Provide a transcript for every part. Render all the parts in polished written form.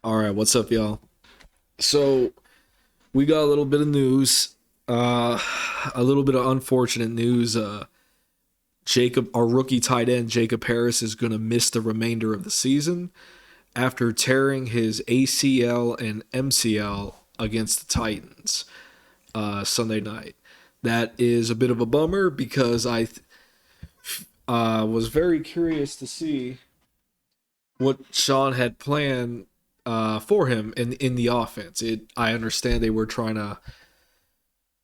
All right, what's up, y'all? So we got a little bit of news, uh, a little bit of unfortunate news. Our rookie tight end, Jacob Harris, is going to miss the remainder of the season after tearing his ACL and MCL against the Titans Sunday night. That is a bit of a bummer because I was very curious to see what Sean had planned for him in the offense. I understand they were trying to.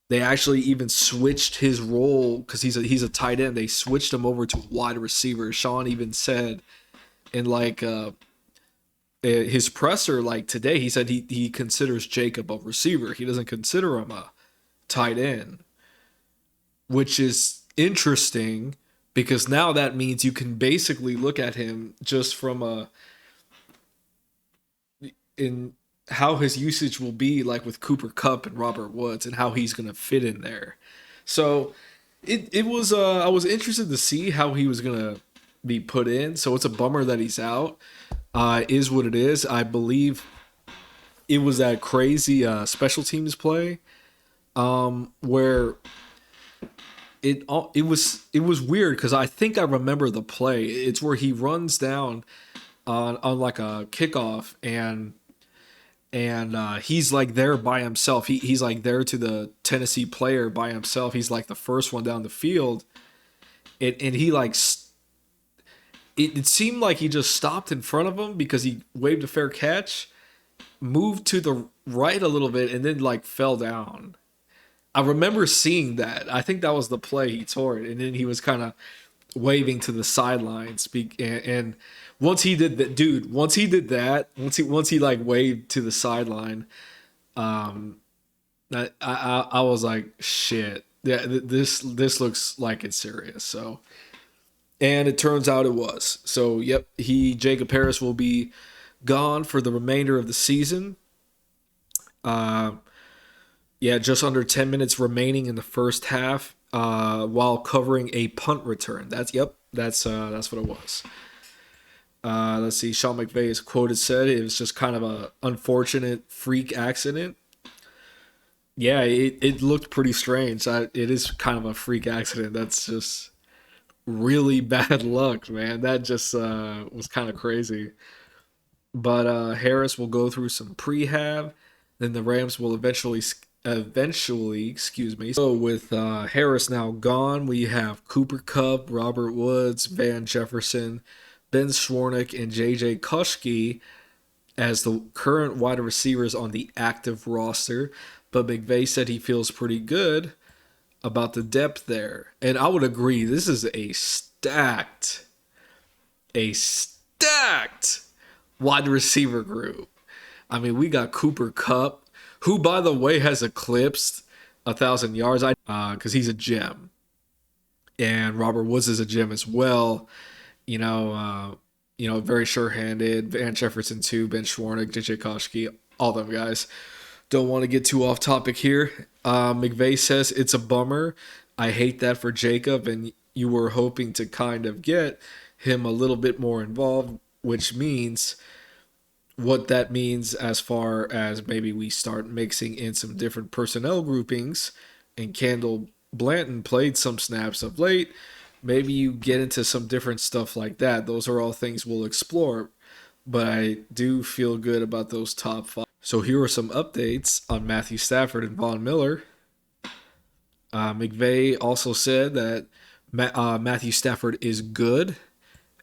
They actually even switched his role because he's a tight end. They switched him over to wide receiver. Sean even said in his presser like today, he said he considers Jacob a receiver. He doesn't consider him a tight end, which is interesting because now that means you can basically look at him just from a in how his usage will be like with Cooper Cup and Robert Woods and how he's going to fit in there. So it was I was interested to see how he was going to be put in. So it's a bummer that he's out. Is what it is. I believe it was that crazy special teams play where it was weird because I think I remember the play. It's where he runs down on like a kickoff and he's like there by himself. He's like there to the Tennessee player by himself. He's like the first one down the field, and he like it seemed like he just stopped in front of him because he waved a fair catch, moved to the right a little bit, and then like fell down. I remember seeing that. I think that was the play he tore it, and then he was kind of waving to the sideline. And once he did that, dude. Once he like waved to the sideline, I was like, shit. Yeah, this looks like it's serious. So, and it turns out it was. So, yep, Jacob Harris will be gone for the remainder of the season. Uh, yeah, just under 10 minutes remaining in the first half, while covering a punt return. That's what it was. Let's see. Sean McVay is quoted said it was just kind of a unfortunate freak accident. Yeah, it looked pretty strange. It is kind of a freak accident. That's just really bad luck, man. That just was kind of crazy. But Harris will go through some prehab. Then the Rams will eventually, excuse me. So with Harris now gone, we have Cooper Cup, Robert Woods, Van Jefferson, Ben Schwarnick, and J.J. Kushki as the current wide receivers on the active roster. But McVay said he feels pretty good about the depth there. And I would agree, this is a stacked wide receiver group. I mean, we got Cooper Cup, who, by the way, has eclipsed 1,000 yards. Because he's a gem, and Robert Woods is a gem as well. You know, very sure-handed. Van Jefferson too, Ben Schwarnick, JJ Koski, all them guys. Don't want to get too off topic here. McVay says it's a bummer. I hate that for Jacob, and you were hoping to kind of get him a little bit more involved, which means what that means as far as maybe we start mixing in some different personnel groupings and Kendall Blanton played some snaps of late. Maybe you get into some different stuff like that. Those are all things we'll explore, but I do feel good about those top five. So here are some updates on Matthew Stafford and Von Miller. McVay also said that Matthew Stafford is good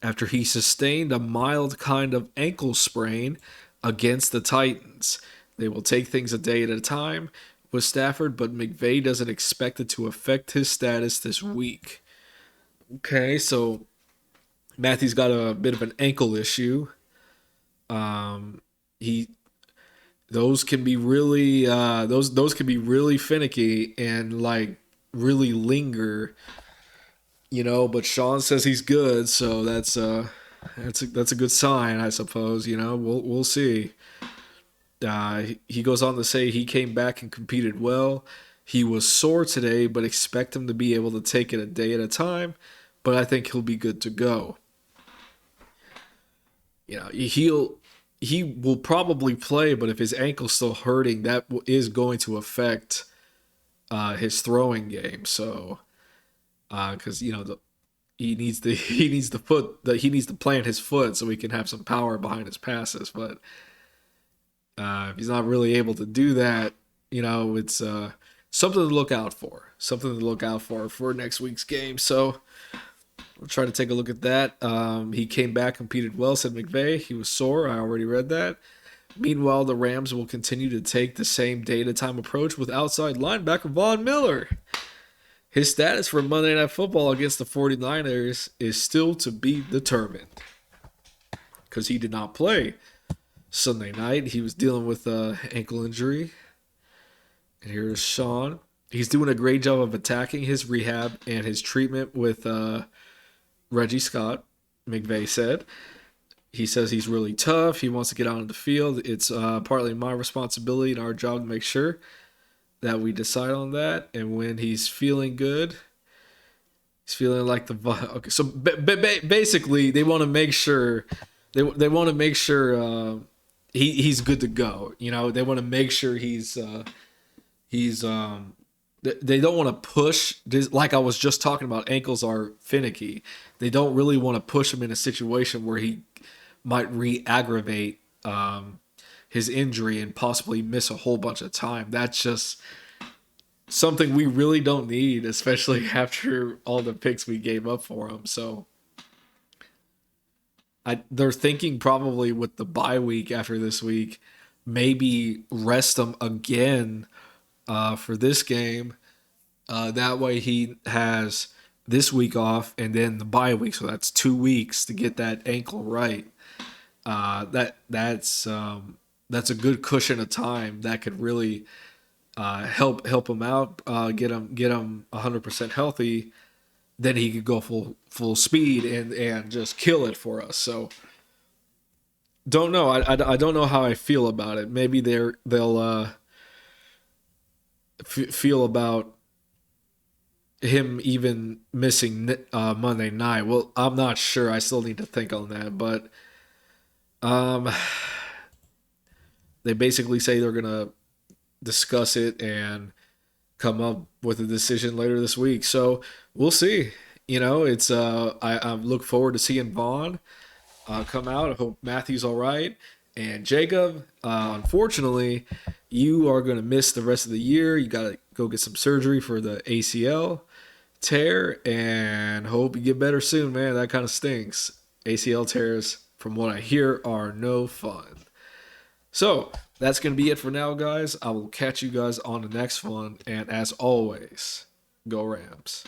after he sustained a mild kind of ankle sprain against the Titans. They will take things a day at a time with Stafford, but McVay doesn't expect it to affect his status this week. Okay, so Matthew's got a bit of an ankle issue. He those can be really those can be really finicky and like really linger, but Sean says he's good, so that's a good sign, I suppose. We'll see. He goes on to say he came back and competed well. He was sore today, but expect him to be able to take it a day at a time. But I think he'll be good to go. You know, he'll he will probably play, but if his ankle's still hurting, that is going to affect his throwing game. So, because he needs the he needs to plant his foot so he can have some power behind his passes. But if he's not really able to do that, it's something to look out for. Something to look out for next week's game. So we'll try to take a look at that. He came back, competed well, said McVay. He was sore. I already read that. Meanwhile, the Rams will continue to take the same day-to-time approach with outside linebacker Von Miller. His status for Monday Night Football against the 49ers is still to be determined because he did not play Sunday night. He was dealing with an ankle injury. And here's Sean. He's doing a great job of attacking his rehab and his treatment with Reggie Scott, McVay said. He says he's really tough. He wants to get out on the field. It's partly my responsibility and our job to make sure that we decide on that. And when he's feeling good, he's feeling like the okay. So basically, they want to make sure they want to make sure he's good to go. They want to make sure he's they don't want to push this, like I was just talking about. Ankles are finicky. They don't really want to push him in a situation where he might re-aggravate his injury and possibly miss a whole bunch of time. That's just something we really don't need, especially after all the picks we gave up for him. So they're thinking probably with the bye week after this week, maybe rest him again for this game. That way he has this week off and then the bye week. So that's 2 weeks to get that ankle right. That's a good cushion of time that could really help him out, get him 100% healthy. Then he could go full speed and just kill it for us. So don't know. I don't know how I feel about it. Maybe they'll feel about him even missing Monday night. Well, I'm not sure. I still need to think on that, but they basically say they're gonna discuss it and come up with a decision later this week. So we'll see. It's I look forward to seeing Vaughn come out. I hope Matthew's all right. And Jacob, unfortunately, you are going to miss the rest of the year. You got to go get some surgery for the ACL tear and hope you get better soon, man. That kind of stinks. ACL tears, from what I hear, are no fun. So that's going to be it for now, guys. I will catch you guys on the next one. And as always, go Rams.